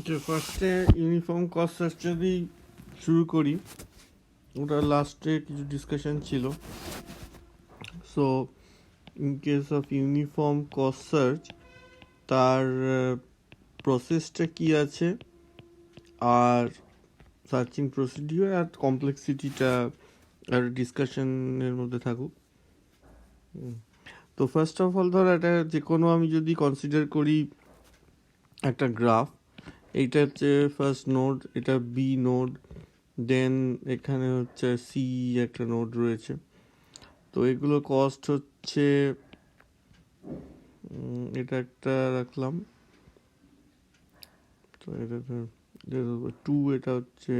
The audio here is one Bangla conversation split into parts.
যে ফার্স্টে ইউনিফর্ম কস্ট সার্চ যদি শুরু করি, ওটা লাস্টে কিছু ডিসকাশন ছিল। So in case of uniform cost search, তার প্রসেসটা কি আছে আর সার্চিং প্রসিডিওর আর কমপ্লেক্সিটিটা আর ডিসকাশনের মধ্যে থাকুক। তো ফার্স্ট অফ অল ধর একটা যে কোনো আমি যদি কনসিডার করি একটা গ্রাফ, এইটা হচ্ছে ফার্স্ট নোড, এটা বি নোড, দেন এখানে হচ্ছে সি একটা নোড রয়েছে। তো এগুলো কস্ট হচ্ছে এটা একটা রাখলাম, তো এটা 2, এটা হচ্ছে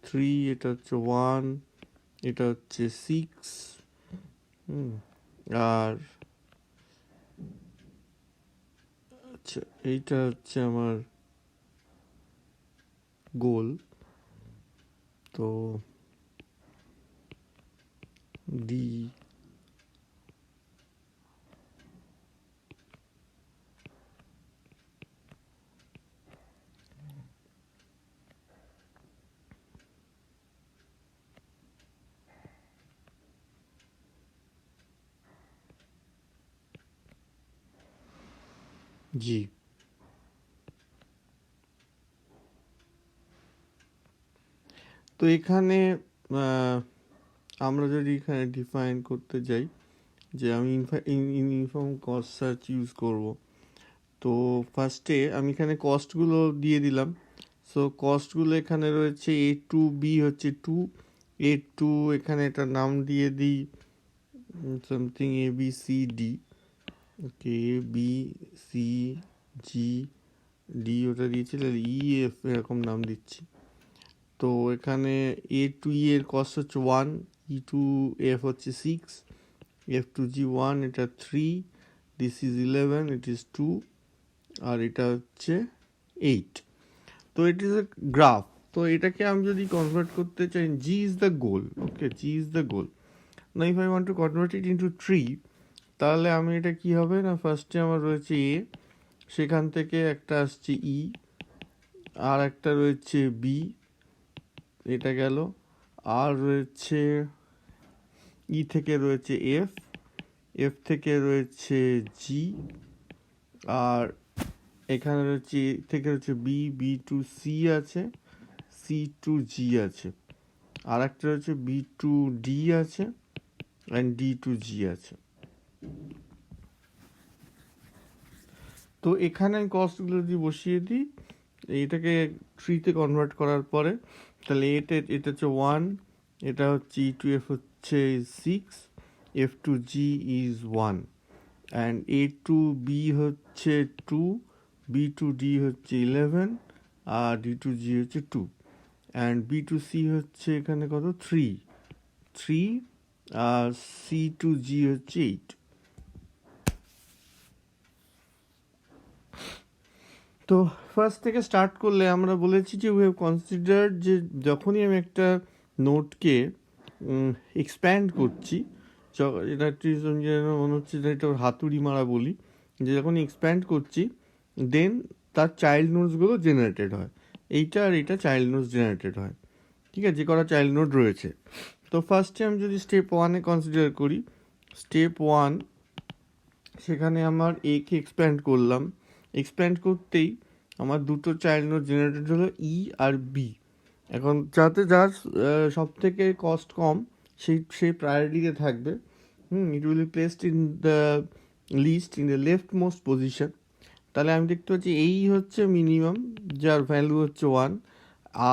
3, এটা হচ্ছে 1, এটা হচ্ছে 6, আর আচ্ছা এইটা হচ্ছে আমার গোল। তো ডি, জি। তো এখানে আমরা যদি এখানে ডিফাইন করতে যাই যে আমি ইউনিফর্ম কস্ট সার্চ ইউজ করব, তো ফার্স্টে আমি এখানে কস্টগুলো দিয়ে দিলাম। সো কস্টগুলো এখানে রয়েছে এ টু বি হচ্ছে 2, এ টু এখানে একটা নাম দিয়ে দিই something A B C D. Okay, A B C G D ওটা দিয়েছিল, ই এফ এরকম নাম দিচ্ছি। তো এখানে এ টু ই এর কস্ট হচ্ছে 1, ই টু এফ হচ্ছে 6, এফ টু জি 1, এটা 3, দিস ইজ 11, ইট ইজ 2, আর এটা হচ্ছে 8। তো ইট ইজ এ গ্রাফ। তো এটাকে আমি যদি কনভার্ট করতে চাই, G is the goal. Okay, G is the goal. না if I want to convert it into tree, তাহলে আমি এটা কি হবে না, ফার্স্টে আমার রয়েছে এ, সেখান থেকে একটা আসছে ই, আর একটা রয়েছে বি, এটা গেল, আর রয়েছে ই থেকে রয়েছে এফ, এফ থেকে রয়েছে জি, আর এখানে রয়েছে থেকে রয়েছে বি, বি টু সি আছে, সি টু জি আছে, আর একটা রয়েছে বি টু ডি আছে, অ্যান্ড ডি টু জি আছে। তো এখানে আমি কস্টগুলো যদি বসিয়ে দিই, এটাকে ট্রিতে কনভার্ট করার পরে, তাহলে এটা হচ্ছে 1, এটা হচ্ছে ই টু এফ হচ্ছে 6, F to G is 1, and A to B হচ্ছে 2, বি টু ডি হচ্ছে 11, আর ডি টু জি হচ্ছে 2, অ্যান্ড বি টু সি হচ্ছে এখানে কত 3, আর সি টু জি হচ্ছে 8। তো ফার্স্ট থেকে স্টার্ট করলে আমরা বলেছি যে উই হ্যাভ কনসিডার্ড যে যখনই আমি একটা নোটকে এক্সপ্যান্ড করছি, এটা যেন মনে হচ্ছে যে এটা হাতুড়ি মারা বলি, যে যখন এক্সপ্যান্ড করছি দেন তার চাইল্ড নোটসগুলো জেনারেটেড হয়, এইটা আর এইটা চাইল্ড নোটস জেনারেটেড হয়। ঠিক আছে, যে কটা চাইল্ড নোট রয়েছে। তো ফার্স্টে আমি যদি স্টেপ 1-এ কনসিডার করি, স্টেপ 1 সেখানে আমার এ কে এক্সপ্যান্ড করলাম, এক্সপ্যান্ড করতেই আমার দুটো চাইল্ড নোট জেনারেটেড হলো ই আর বি। এখন যাতে যার সব থেকে কস্ট কম সেই প্রায়োরিটিতে থাকবে, it will be placed in the list in the leftmost position. তাহলে আমি দেখতে পাচ্ছি এই হচ্ছে মিনিমাম, যার ভ্যালু হচ্ছে 1,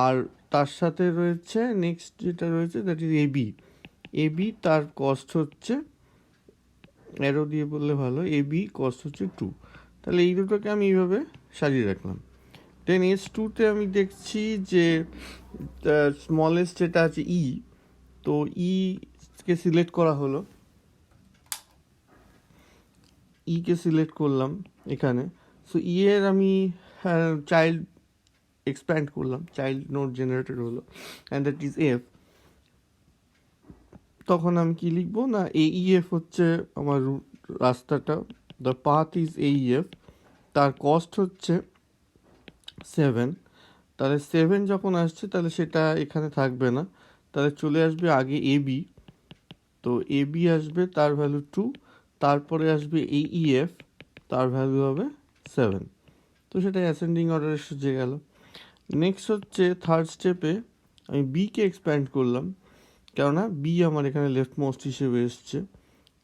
আর তার সাথে রয়েছে নেক্সট যেটা রয়েছে দ্যাট ইজ এবি। এবি তার কস্ট হচ্ছে, অ্যারো দিয়ে বললে ভালো, এবি কস্ট হচ্ছে 2। তাহলে এই দুটোকে আমি এইভাবে সাজিয়ে রাখলাম। দেন এস টুতে আমি দেখছি যে স্মলেস্ট যেটা আছে ই, তো ই কে সিলেক্ট করা হলো, ই কে সিলেক্ট করলাম এখানে। সো ই এর আমি চাইল্ড এক্সপ্যান্ড করলাম, চাইল্ড নোট জেনারেটেড হলো, অ্যান্ড দ্যাট ইজ এফ। তখন আমি কি লিখবো না, এইএফ হচ্ছে আমার রাস্তাটা, দ্য পাথ ইজ এইএফ, তার কস্ট হচ্ছে 7, তাহলে 7 যখন আসছে তাহলে সেটা এখানে থাকবে না, তাহলে চলে আসবে আগে এবি। তো এবি আসবে, তার ভ্যালু 2, তারপরে আসবে এইএফ, তার ভ্যালু হবে 7। তো সেটা অ্যাসেন্ডিং অর্ডারে সুজে গেল। নেক্সট হচ্ছে থার্ড স্টেপে আমি বিকে এক্সপ্যান্ড করলাম, কেননা বি আমার এখানে লেফট মোস্ট হিসেবে এসছে।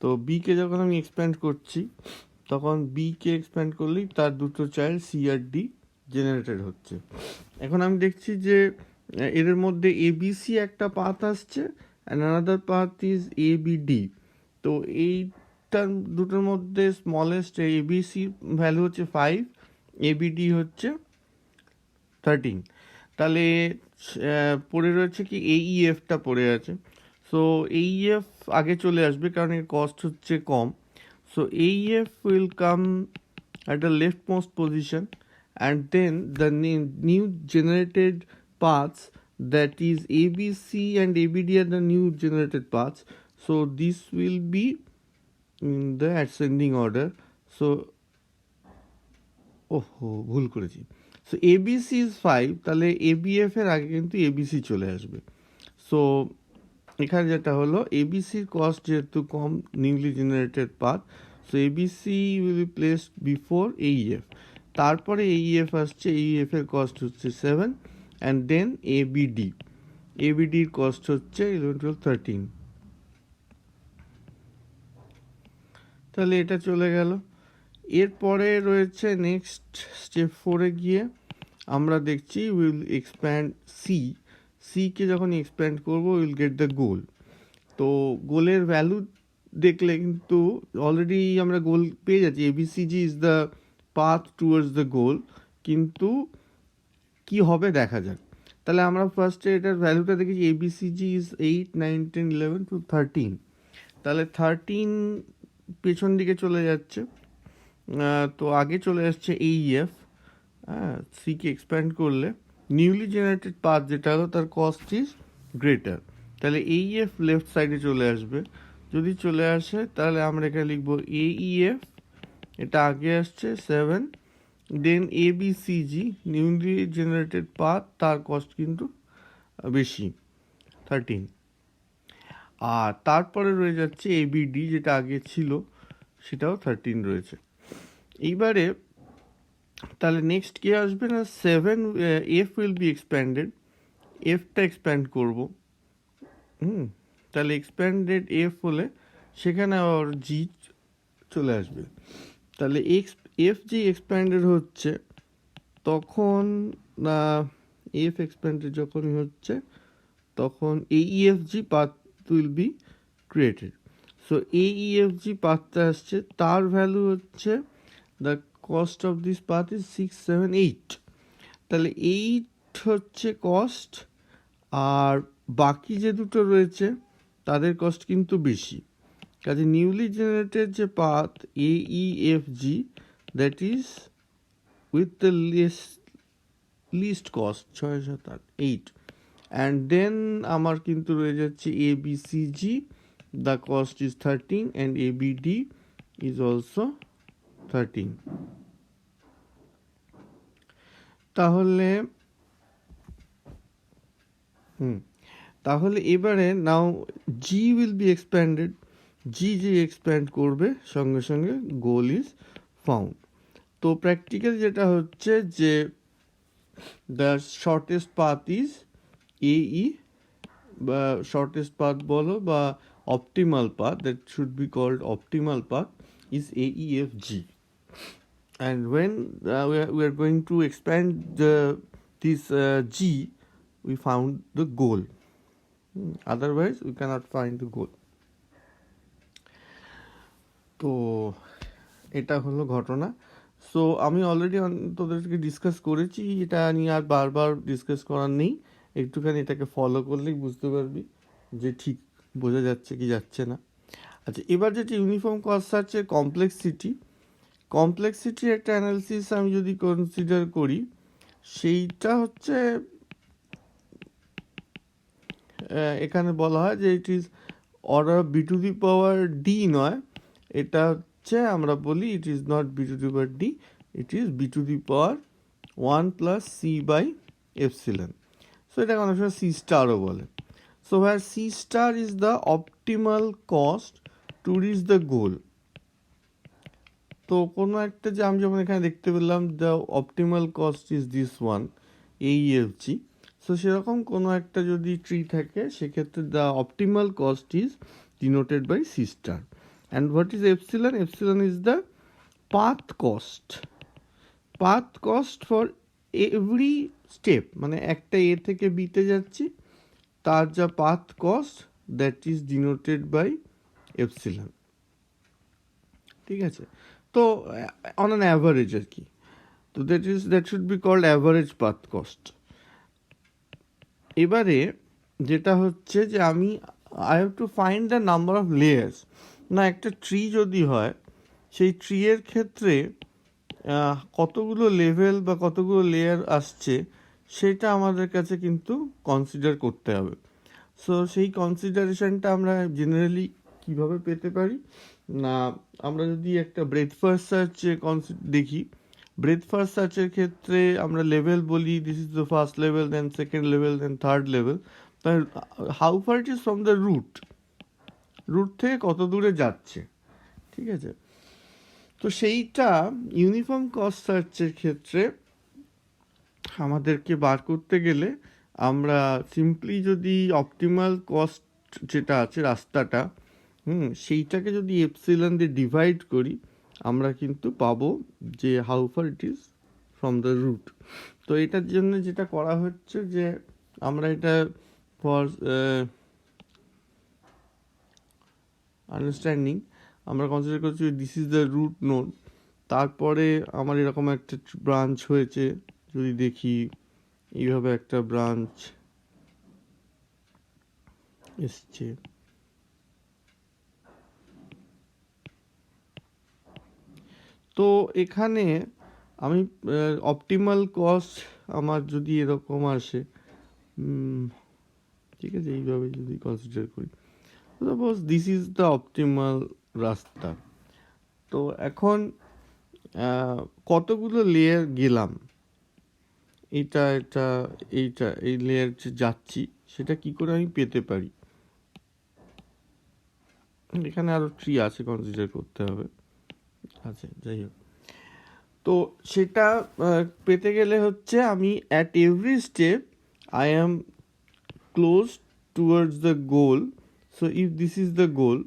তো বিকে যখন আমি এক্সপ্যান্ড করছি তখন বিকে এক্সপ্যান্ড করলেই তার দুটো চাইল্ড সি আর ডি জেনারেটেড হচ্ছে। এখন আমি দেখছি যে এদের মধ্যে এবিসি একটা পাথ আসছে and another path is ABD. তো এইটার দুটোর মধ্যে স্মলেস্ট এবিসি ভ্যালু হচ্ছে 5, এবিডি হচ্ছে 13। তাহলে পড়ে রয়েছে কি এইএফটা পড়ে আছে। সো এইএফ আগে চলে আসবে কারণ এর কস্ট হচ্ছে কম। So AEF will come at the leftmost position, and then the new generated paths, that is ABC and ABD are the new generated paths. So this will be in the ascending order. So ভুল করেছি। সো এবিসি ইজ 5, তাহলে এবিএফ এর আগে কিন্তু এবিসি চলে আসবে। সো এখানে যেটা হলো এবিসির কস্ট যেহেতু কম, newly generated path, so ABC will be placed before AEF. তারপরে এইএফ আসছে, এইএফ এর কস্ট হচ্ছে 7, অ্যান্ড দেন এবিডি, এবিডির কস্ট হচ্ছে 11, 12, 13। তাহলে এটা চলে গেল। এরপরে রয়েছে নেক্সট স্টেপ 4-এ গিয়ে আমরা দেখছি উইল এক্সপ্যান্ড সিকে যখন এক্সপ্যান্ড করবো উইল গেট দ্য গোল। তো গোলের ভ্যালু দেখলে কিন্তু অলরেডি আমরা গোল পেয়ে যাচ্ছি, ABCG is the path towards the goal, কিন্তু কি হবে দেখা যাক। তাহলে আমরা ফার্স্টে এটার ভ্যালুটা দেখেছি, এবিসিজি ইজ 8, 9, 10, 11 to 13। তাহলে 13 পেছন দিকে চলে যাচ্ছে। তো আগে চলে আসছে এইএফ। সিকে এক্সপ্যান্ড করলে নিউলি জেনারেটেড পাথ যেটা হলো তার কস্ট ইজ গ্রেটার, তাহলে এইএফ লেফট সাইডে চলে আসবে। যদি চলে আসে তাহলে আমরা এখানে লিখবো এইএফ, এটা আগে আসছে 7, দেন এবিসিজি নিউলি জেনারেটেড পাথ, তার কস্ট কিন্তু বেশি 13, আর তারপরে রয়ে যাচ্ছে এবিডি যেটা আগে ছিল সেটাও 13 রয়েছে। এইবারে তাহলে নেক্সট কি আসবে না 7, এফ উইল বি এক্সপ্যান্ডেড, এফটা এক্সপ্যান্ড করব। তাহলে এক্সপ্যান্ডেড এফ হলে সেখানে আবার জি চলে আসবে। তাহলে এফ জি এক্সপ্যান্ডেড হচ্ছে তখন এফ এক্সপ্যান্ডেড যখনই হচ্ছে তখন AEF G path will be created. So AEF G পাথটা আসছে, তার ভ্যালু হচ্ছে the cost of this path is 6, 7, 8। তাহলে 8 হচ্ছে কস্ট, আর বাকি যে দুটো রয়েছে তাদের কস্ট কিন্তু বেশি। কাজে নিউলি জেনারেটেড যে path AEFG, that is with the least cost 6, 7, 8, 8, and then আমার কিন্তু রয়ে যাচ্ছে ABCG, the cost is 13, and ABD is also 13। তাহলে তাহলে এবারে now G will be expanded, G যে এক্সপ্যান্ড করবে সঙ্গে সঙ্গে গোল ইজ ফাউন্ড। তো প্র্যাকটিক্যাল যেটা হচ্ছে যে দ্য শর্টেস্ট পাথ ইজ এই, বা শর্টেস্ট পাথ বলো বা optimal path, that should be called optimal path is AEFG, and when we are going to expand this G, we found the goal. Otherwise we cannot find the goal. তো এটা হলো ঘটনা। সো আমি অলরেডি তোদেরকে ডিসকাস করেছি, এটা নিয়ে আর বারবার ডিসকাস করার নেই, একটুখানি এটাকে ফলো করলেই বুঝতে পারবি যে ঠিক বোঝা যাচ্ছে কি যাচ্ছে না। আচ্ছা, এবার যেটা ইউনিফর্ম কস্ট সার্চের কমপ্লেক্সিটির একটা অ্যানালিসিস আমি যদি কনসিডার করি, সেইটা হচ্ছে এখানে বলা হয় যে it is order B to the power D নয়, এটা হচ্ছে আমরা বলি it is not B to the power D, it is B to the power 1 plus C by epsilon. So এটাকে অনেক সময় সি স্টারও বলে। So where C star is the optimal cost to reach the goal. তো কোনো একটা যে আমি যেমন এখানে দেখতে পেলাম the optimal cost is this one AEFG। So সেরকম কোনো একটা যদি ট্রি থাকে সেক্ষেত্রে the optimal cost is denoted by C star. And what is epsilon? Epsilon is the path cost. Path cost for every step, মানে একটা এ থেকে বিতে যাচ্ছি তার যা path cost that is denoted by epsilon. ঠিক আছে, তো অন অ্যান অ্যাভারেজ আর কি। তো that should be called average path cost. এবারে যেটা হচ্ছে যে আমি I have to find the number of layers. না, একটা ট্রি যদি হয় সেই ট্রিয়ের ক্ষেত্রে কতগুলো লেভেল বা কতগুলো লেয়ার আসছে সেটা আমাদের কাছে কিন্তু কনসিডার করতে হবে। সো সেই কনসিডারেশনটা আমরা জেনারেলি কিভাবে পেতে পারি না, আমরা যদি একটা ব্রেথ ফার্স্ট সার্চ দেখি, ব্রেথ ফার্স্ট সার্চের ক্ষেত্রে আমরা লেভেল বলি this is the first level, then second level, then third level. How far it is from the root থেকে কত দূরে যাচ্ছে। ঠিক আছে, তো সেইটা ইউনিফর্ম কস্ট সার্চের ক্ষেত্রে আমাদেরকে বার করতে গেলে আমরা সিম্পলি যদি অপটিমাল কস্ট যেটা আছে রাস্তাটা সেইটাকে যদি এপসিলন দিয়ে ডিভাইড করি আমরা কিন্তু পাবো যে how far it is from the root. তো এটার জন্য যেটা করা হচ্ছে যে আমরা এটা ফর আন্ডারস্ট্যান্ডিং আমরা কনসিডার করছি this is the root node. তারপরে আমার এরকম একটা ব্রাঞ্চ হয়েছে, যদি দেখি এইভাবে একটা ব্রাঞ্চ এসছে। তো এখানে আমি অপটিমাল কস্ট আমার যদি এরকম আসে, ঠিক আছে, এইভাবে যদি কনসিডার করি, suppose this is the optimal রাস্তা। তো এখন কতগুলো লেয়ার গেলাম এইটা এই লেয়ার যে যাচ্ছি সেটা কি করে আমি পেতে পারি। এখানে আরো ট্রি আছে কনসিডার করতে হবে, আছে, যাই হোক। তো সেটা পেতে গেলে হচ্ছে আমি at every step I am close towards the goal. So if this is the গোল,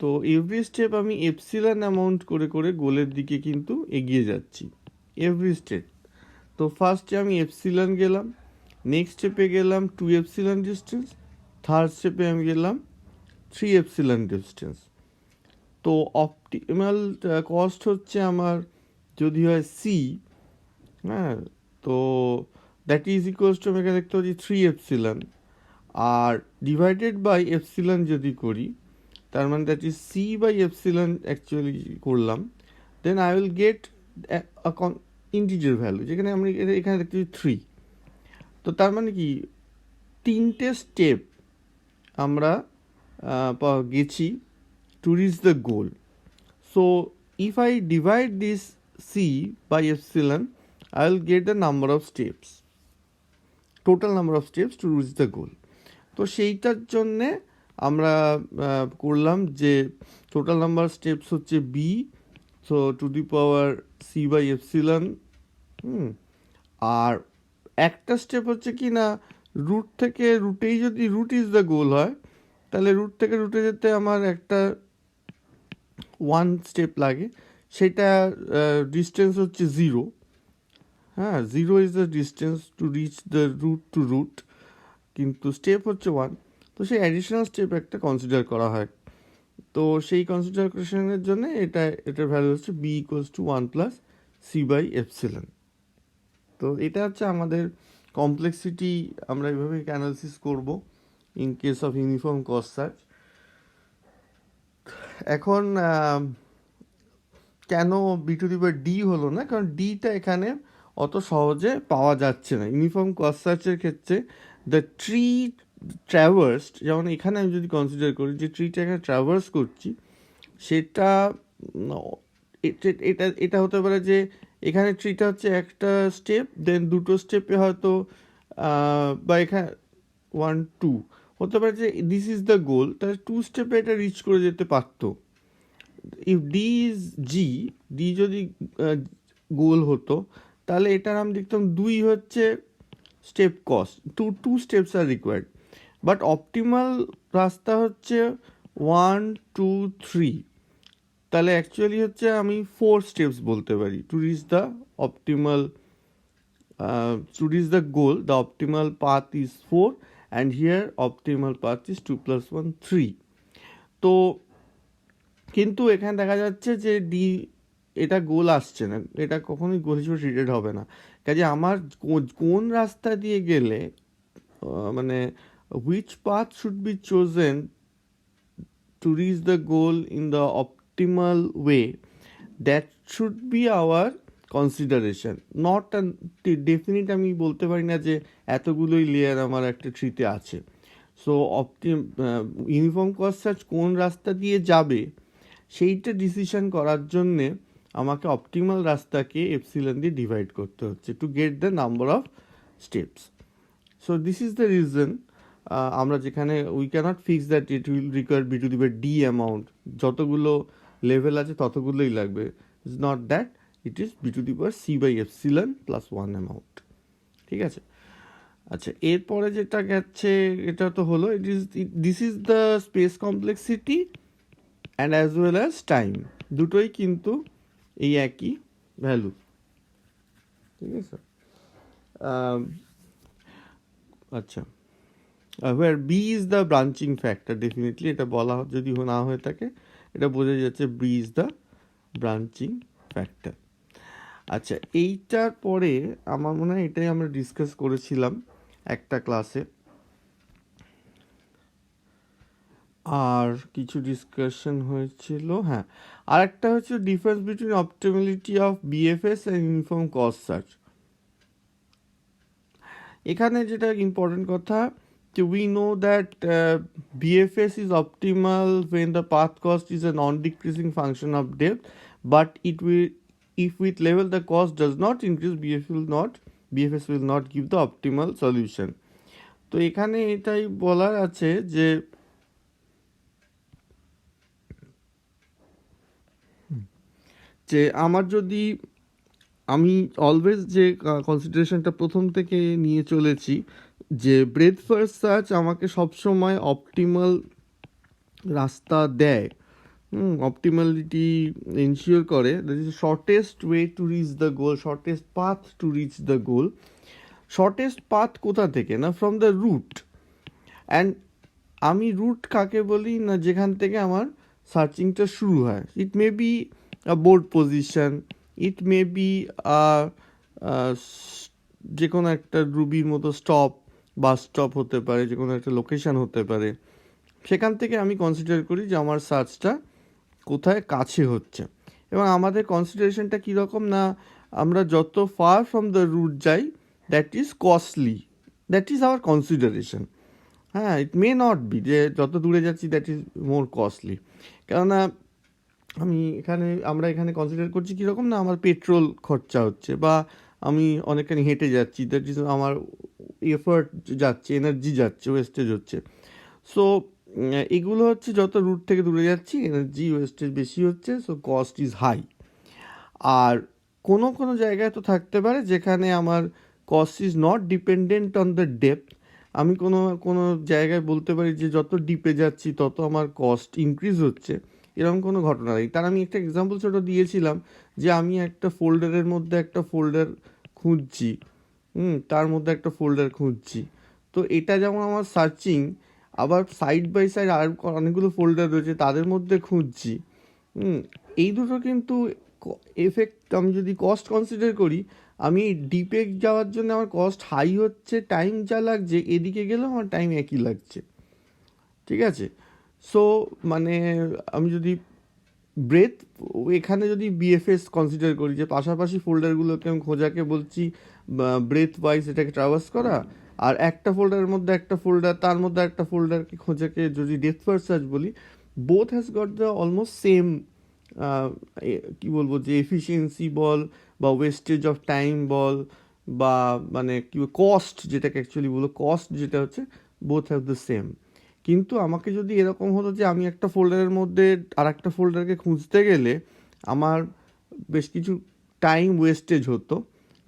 তো এভরি স্টেপ আমি এপসিলন অ্যামাউন্ট করে করে গোলের দিকে কিন্তু এগিয়ে যাচ্ছি এভরি স্টেপ। তো ফার্স্টে আমি এপসিলন গেলাম, নেক্সট স্টেপে গেলাম 2 এপসিলন ডিস্টেন্স, থার্ড স্টেপে আমি গেলাম 3 এপসিলন ডিস্টেন্স। তো অপটিমাল কস্ট হচ্ছে আমার যদি হয় সি, হ্যাঁ, তো দ্যাট ইজ ইকুয়ালস টু আমি এখানে দেখতে পাচ্ছি 3 এপসিলন, আর ডিভাইডেড বাই এপসিলন যদি করি তার মানে that is C by epsilon actually করলাম, then I will get integer value, যেখানে আমি এখানে দেখতে পাচ্ছি 3। তো তার মানে কি 3টে স্টেপ আমরা গেছি to reach the goal. So if I divide this C by epsilon, I will get the number of steps, total number of steps to reach the goal. তো সেইটার জন্যে আমরা করলাম যে টোটাল নাম্বার স্টেপস হচ্ছে B, so to the power C by epsilon. আর একটা স্টেপ হচ্ছে কি না রুট থেকে রুটেই যদি রুট ইজ দ্য গোল হয় তাহলে রুট থেকে রুটে যেতে আমার একটা 1 স্টেপ লাগে, সেটা ডিস্টেন্স হচ্ছে 0। হ্যাঁ, 0 is the distance to reach the root to root, কিন্তু স্টেপ হচ্ছে 1। তো সেই অ্যাডিশনাল স্টেপ একটা কনসিডার করা হয়। তো সেই কনসিডারেশনের জন্য এটার ভ্যালু হচ্ছে B equals to 1 plus C by epsilon. তো এটা হচ্ছে আমাদের কমপ্লেক্সিটি, আমরা এইভাবে অ্যানালিসিস করব in case of uniform cost search. এখন কেন B to the power D হলো না, কারণ ডিটা এখানে অত সহজে পাওয়া যাচ্ছে না ইউনিফর্ম কস্ট সার্চের ক্ষেত্রে। দ্য ট্রি ট্র্যাভার্সড, যেমন এখানে আমি যদি কনসিডার করি যে ট্রিটা এখানে ট্র্যাভার্স করছি সেটা এটা এটা হতে পারে যে এখানে ট্রিটা হচ্ছে একটা স্টেপ, দেন দুটো স্টেপে হয়তো বা এখানে 1 2 হতে পারে যে দিস ইজ দ্য গোল, তাহলে 2 স্টেপে এটা রিচ করে যেতে পারতো। If D is G, D যদি গোল হতো তাহলে এটার আমি দেখতাম 2 হচ্ছে step cost, two steps are required. But optimal রাস্তা হচ্ছে 1 2 3, তাহলে অ্যাকচুয়ালি হচ্ছে আমি 4 স্টেপস বলতে পারি two reach the optimal, to reach the goal the optimal path is 4 and here optimal path is 2 plus 1 3। তো কিন্তু এখানে দেখা যাচ্ছে যে ডি এটা গোল আসছে না, এটা কখনোই গোল হিসেবে ট্রিটেড হবে না। কাজে আমার কোন রাস্তা দিয়ে গেলে মানে which path should be chosen to reach the goal in the optimal way, that should be our consideration, not definite আমি বলতে পারি না যে এতগুলোই লেয়ার আমার একটা ট্রিতে আছে। সো ইউনিফর্ম কস্ট সার্চ কোন রাস্তা দিয়ে যাবে সেইটা ডিসিশন করার জন্যে আমাকে অপটিমাল রাস্তাকে এপসিলন দিয়ে ডিভাইড করতে হচ্ছে to get the number of steps. So this is the reason আমরা যেখানে we can't fix that it will require B to the power D amount, যতগুলো লেভেল আছে ততগুলোই লাগবে, it's not that, it is B to the power C by epsilon plus 1 amount. ঠিক আছে, আচ্ছা এরপরে যেটা গেছে এটা তো হলো it is this is the space complexity and as well as time, দুটোই কিন্তু এই একই ভ্যালু। ঠিক আছে, আচ্ছা where B is the branching factor, definitely এটা বলা যদি না হয়ে থাকে এটা বোঝা যাচ্ছে B is the branching factor। আচ্ছা এইটার পরে আমার মনে হয় এটাই আমরা ডিসকাস করেছিলাম একটা ক্লাসে, আর কিছু ডিসকাশন হয়েছিল। হ্যাঁ, আর একটা হচ্ছে difference between optimality of BFS and uniform cost search. এখানে যেটা ইম্পর্টেন্ট কথা, we know that BFS is optimal when the path cost is a non-decreasing function of depth, but it will, if with level the cost does not increase, BFS will not give the optimal solution। তো এখানে এটাই বলার আছে যে আমার যদি আমি অলওয়েজ যে কনসিডারেশনটা প্রথম থেকে নিয়ে চলেছি যে ব্রেথ ফার্স্ট সার্চ আমাকে সবসময় অপটিমাল রাস্তা দেয়, অপটিমালিটি এনশিওর করে, that is shortest way to reach the goal, shortest path to reach the goal. Shortest path কোথা থেকে না, ফ্রম দ্য রুট। অ্যান্ড আমি রুট কাকে বলি না, যেখান থেকে আমার সার্চিংটা শুরু হয়। It may be a board position, it may be যে কোনো একটা রুবির মতো স্টপ, বাস স্টপ হতে পারে, যে কোনো একটা লোকেশান হতে পারে। সেখান থেকে আমি কনসিডার করি যে আমার সার্চটা কোথায় কাছে হচ্ছে। এবং আমাদের কনসিডারেশনটা কীরকম না, আমরা যত ফার ফ্রম দ্য রুট যাই that is costly, that is our consideration. হ্যাঁ, ইট মে নট বি যে যত দূরে যাচ্ছি দ্যাট ইজ মোর কস্টলি। কেননা আমরা এখানে কনসিডার করছি কীরকম না, আমার পেট্রোল খরচা হচ্ছে, বা আমি অনেকখানি হেঁটে যাচ্ছি, দ্যাট ইজ আমার এফার্ট যাচ্ছে, এনার্জি যাচ্ছে, ওয়েস্টেজ হচ্ছে। সো এগুলো হচ্ছে যত রুট থেকে দূরে যাচ্ছি এনার্জি ওয়েস্টেজ বেশি হচ্ছে, সো কস্ট ইজ হাই। আর কোনো কোনো জায়গায় তো থাকতে পারে যেখানে আমার cost is not dependent on the depth. আমি কোনো জায়গায় বলতে পারি যে যত ডিপে যাচ্ছি তত আমার কস্ট ইনক্রিজ হচ্ছে, এরকম কোনো ঘটনা নেই। তার আমি একটা এক্সাম্পল ছোটো দিয়েছিলাম যে আমি একটা ফোল্ডারের মধ্যে একটা ফোল্ডার খুঁজছি, তার মধ্যে একটা ফোল্ডার খুঁজছি। তো এটা যেমন আমার সার্চিং, আবার সাইড বাই সাইড আর অনেকগুলো ফোল্ডার রয়েছে তাদের মধ্যে খুঁজছি। এই দুটো কিন্তু এফেক্ট, আমি যদি কস্ট কনসিডার করি, আমি ডিপে যাওয়ার জন্য আমার কস্ট হাই হচ্ছে, টাইম যা লাগছে এদিকে গেলেও আমার টাইম একই লাগছে। ঠিক আছে, সো মানে আমি যদি ব্রেথ এখানে যদি বিএফএস কনসিডার করি যে পাশাপাশি ফোল্ডারগুলোকে আমি খোঁজাকে বলছি ব্রেথ ওয়াইজ এটাকে ট্রাভার্স করা, আর একটা ফোল্ডারের মধ্যে একটা ফোল্ডার, তার মধ্যে একটা ফোল্ডারকে খোঁজাকে যদি ডেপথ ফার্স্ট সার্চ বলি, both has got the almost same কি বলবো যে এফিসিয়েন্সি বল বা ওয়েস্টেজ অফ টাইম বল বা মানে কি কস্ট, যেটাকে অ্যাকচুয়ালি বলো কস্ট যেটা হচ্ছে, বোথ হ্যাভ দ্য সেম। কিন্তু আমাকে যদি এরকম হতো যে আমি একটা ফোল্ডারের মধ্যে আর একটা ফোল্ডারকে খুঁজতে গেলে আমার বেশ কিছু টাইম ওয়েস্টেজ হতো,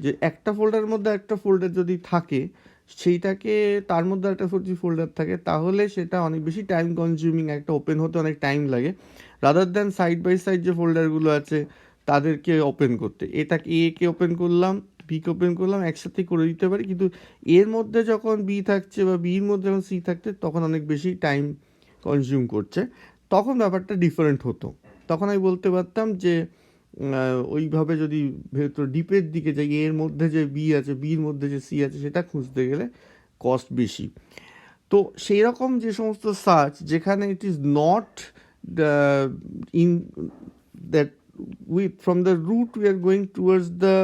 যে একটা ফোল্ডারের মধ্যে একটা ফোল্ডার যদি থাকে সেইটাকে তার মধ্যে একটা যদি ফোল্ডার থাকে তাহলে সেটা অনেক বেশি টাইম কনজিউমিং, একটা ওপেন হতে অনেক টাইম লাগে rather than side by side যে ফোল্ডারগুলো আছে তাদেরকে ওপেন করতে। এটাকে এ কে ওপেন করলাম, বিকে ওপেন করলাম, একসাথে করে দিতে পারি, কিন্তু এর মধ্যে যখন বি থাকছে বা বির মধ্যে যখন সি থাকছে তখন অনেক বেশি টাইম কনজিউম করছে, তখন ব্যাপারটা ডিফারেন্ট হতো। তখন আমি বলতে পারতাম যে ওইভাবে যদি ভেতর ডিপের দিকে যাই, এর মধ্যে যে বি আছে, বির মধ্যে যে সি আছে, সেটা খুঁজতে গেলে কস্ট বেশি। তো সেই রকম যে সমস্ত সার্চ যেখানে it is not in that with from the root we are going towards the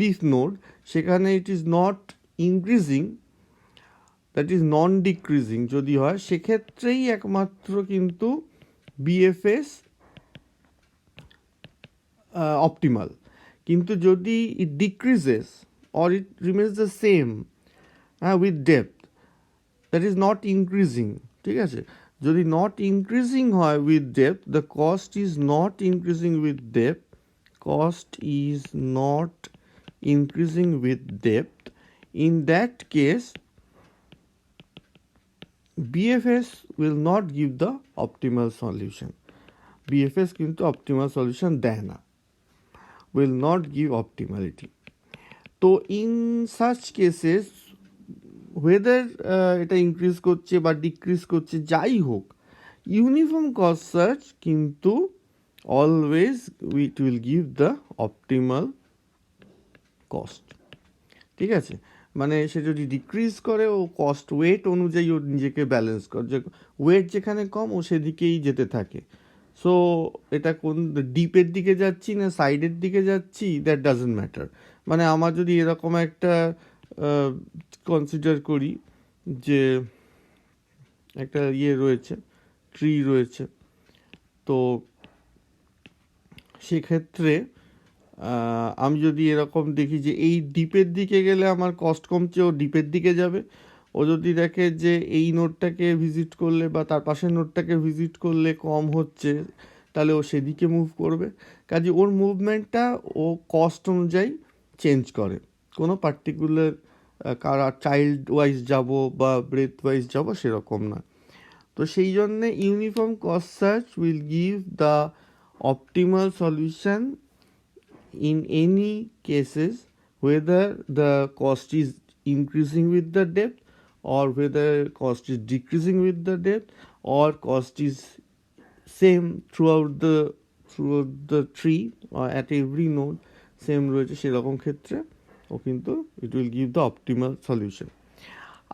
leaf node, সেখানে it is not increasing, that is non decreasing যদি হয়, সেক্ষেত্রেই একমাত্র কিন্তু বিএফএস অপটিমাল। কিন্তু যদি it decreases or it remains the same with depth, that is not increasing, ঠিক আছে? যদি নট ইনক্রিজিং হয় with depth, the cost is not increasing with depth, cost is not increasing with depth, in that case BFS will not give the optimal solution. BFS কিন্তু optimal solution দেয় না, will not give optimality. তো in such cases whether এটা ইনক্রিজ করছে বা ডিক্রিজ করছে যাই হোক, ইউনিফর্ম কস্ট সার্চ কিন্তু always it will give the optimal cost, ঠিক আছে? মানে সে যদি ডিক্রিজ করে ও কস্ট ওয়েট অনুযায়ী ও নিজেকে ব্যালেন্স করে, যে ওয়েট যেখানে কম ও সেদিকেই যেতে থাকে। সো এটা কোন ডিপের দিকে যাচ্ছি না সাইডের দিকে যাচ্ছি, দ্যাট ডাজেন্ট ম্যাটার। মানে আমার যদি এরকম একটা কনসিডার করি যে একটা ইয়ে রয়েছে, ট্রি রয়েছে, তো সেক্ষেত্রে আমি যদি এরকম দেখি যে এই ডিপের দিকে গেলে আমার কস্ট কমছে, ও ডিপের দিকে যাবে। ও যদি দেখে যে এই নোটটাকে ভিজিট করলে বা তার পাশের নোটটাকে ভিজিট করলে কম হচ্ছে, তাহলে ও সেদিকে মুভ করবে। কাজে ওর মুভমেন্টটা ও কস্ট অনুযায়ী চেঞ্জ করে, কোনো পার্টিকুলার কারা চাইল্ড ওয়াইজ যাব বা ব্রেথ ওয়াইজ যাব সেরকম না। তো সেই জন্যে uniform cost search will give the optimal solution in any cases, whether the cost is increasing with the depth or whether cost is decreasing with the depth or cost is same throughout the tree or at every node same রয়েছে, সেরকম ক্ষেত্রে ও কিন্তু it will give the optimal solution.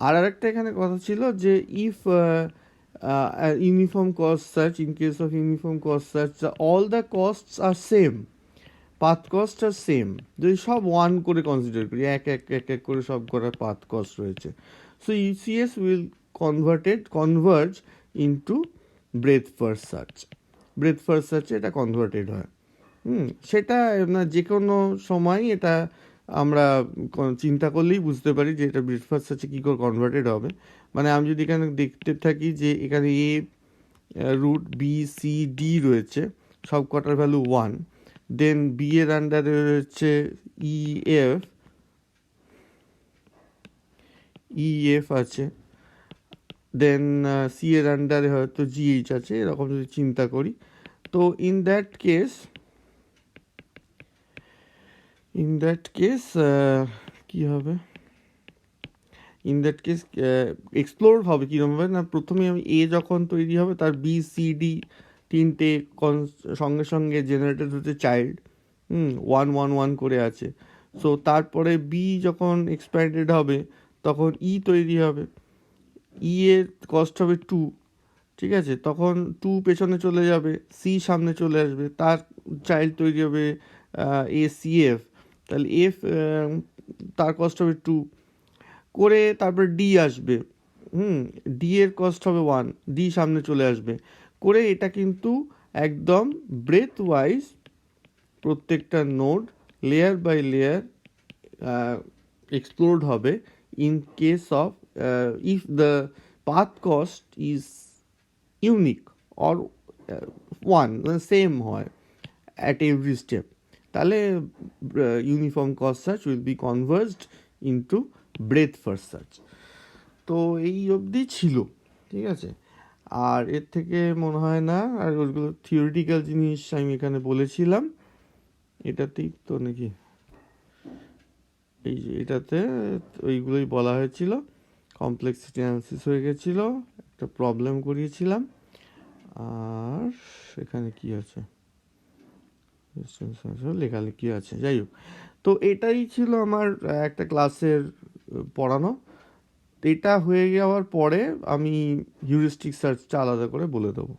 আর আরেকটা এখানে কথা ছিল যে if uniform cost search, in case of uniform cost search all the costs are same, path cost are same, যদি সব ওয়ান করে কনসিডার করি, এক এক এক এক করে সব করার পাথ কস্ট রয়েছে, so UCS will converge into breadth first search. Breadth first সার্চে এটা কনভার্টেড হয়। সেটা না যে কোনো সময় এটা আমরা চিন্তা করলেই বুঝতে পারি যে এটা ব্রেথ ফার্স্ট সার্চে কী করে কনভার্টেড হবে। মানে আমি যদি এখানে দেখতে থাকি যে এখানে এ রুট বি সি ডি রয়েছে, সব কটার ভ্যালু 1, দেন বি এর আন্ডারে রয়েছে ই এফ আছে, দেন সি এর আন্ডারে হয়তো জিএইচ আছে, এরকম যদি চিন্তা করি, তো ইন দ্যাট কেস কী হবে, ইন দ্যাট কেস এক্সপ্লোর হবে কীরকমভাবে না, প্রথমে আমি এ যখন তৈরি হবে তার বি সি ডি তিনটে সঙ্গে সঙ্গে জেনারেটেড হচ্ছে চাইল্ড, 1 1 1 করে আছে। সো তারপরে বি যখন এক্সপ্যান্ডেড হবে তখন ই তৈরি হবে, ই এর কস্ট হবে 2, ঠিক আছে? তখন 2 পেছনে চলে যাবে, সি সামনে চলে আসবে, তার চাইল্ড তৈরি হবে এ সি এফ, তাহলে এফ তার কস্ট হবে 2 করে, তারপর ডি আসবে, ডি এর কস্ট হবে 1, ডি সামনে চলে আসবে করে, এটা কিন্তু একদম ব্রেথ ওয়াইজ প্রত্যেকটা node layer by layer explored হবে in case of if the path cost is unique or one same হয় অ্যাট এভরি স্টেপ, তাহলে uniform cost search will be conversed into breadth first search. তো এই অবধি ছিল, ঠিক আছে। আর এর থেকে মনে হয় না, আর ওইগুলো থিওরিটিক্যাল জিনিস আমি এখানে বলেছিলাম, এটাতেই তো নাকি, এই যে এটাতে ওইগুলোই বলা হয়েছিল। কমপ্লেক্সিটি অ্যানালিসিস হয়ে গেছিল, একটা প্রবলেম করিয়েছিলাম। আর এখানে কি আছে, লেখালেখি আছে, যাই হোক। তো এটাই ছিল আমার একটা ক্লাসের পড়ানো। এটা হয়ে যাওয়ার পরে আমি হিউরিস্টিক সার্চটা আলাদা করে বলে দেবো।